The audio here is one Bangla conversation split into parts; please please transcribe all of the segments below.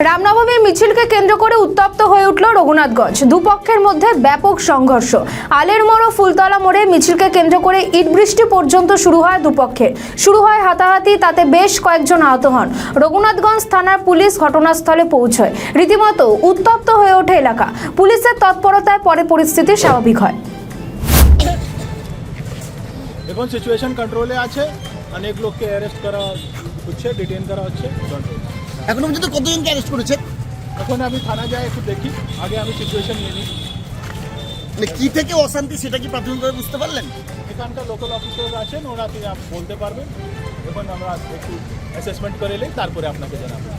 রামনবমীর মিছিলকে কেন্দ্র করে উত্তপ্ত হয়ে উঠল রঘুনাথগঞ্জ। দুপক্ষের মধ্যে ব্যাপক সংঘর্ষ। আলের মোড় ও ফুলতলা মোড়ে মিছিলকে কেন্দ্র করে ইট বৃষ্টি পর্যন্ত শুরু হয় দুপক্ষের। শুরু হয় হাতাহাতি, তাতে বেশ কয়েকজন আহত হন। রঘুনাথগঞ্জ থানার পুলিশ ঘটনাস্থলে পৌঁছয়। রীতিমতো উত্তপ্ত হয়ে ওঠে এলাকা। পুলিশের তৎপরতায় পরে পরিস্থিতি স্বাভাবিক হয়। এখন সিচুয়েশন কন্ট্রোলে আছে। অনেক লোককে অ্যারেস্ট করা হচ্ছে, ডিটেইন করা হচ্ছে। এখনো পর্যন্ত কতজনকে অ্যারেস্ট করেছে? এখন আমি থানা যাই, একটু দেখি, আগে আমি সিচুয়েশন নিয়ে নিই। মানে কি থেকে অশান্তি সেটা কি প্রাথমিকভাবে বুঝতে পারলেন? এখানকার লোকাল অফিসার আছেন, ওরা বলতে পারবেন। এখন আমরা একটু অ্যাসেসমেন্ট করে নিই, তারপরে আপনাকে জানাবো।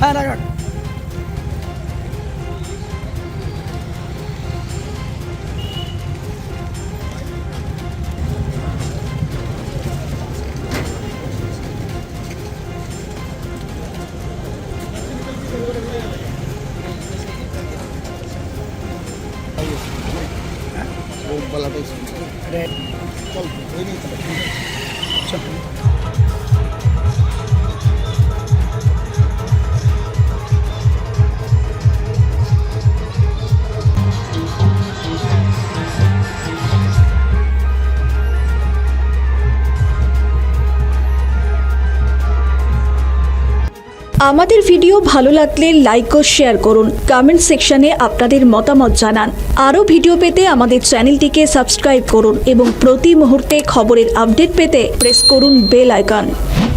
হ্যাঁ রাখ। আমাদের ভিডিও ভালো লাগলে লাইক ও শেয়ার করুন, কমেন্ট সেকশনে আপনাদের মতামত জানান। আরও ভিডিও পেতে আমাদের চ্যানেলটিকে সাবস্ক্রাইব করুন এবং প্রতি মুহূর্তে খবরের আপডেট পেতে প্রেস করুন বেল আইকন।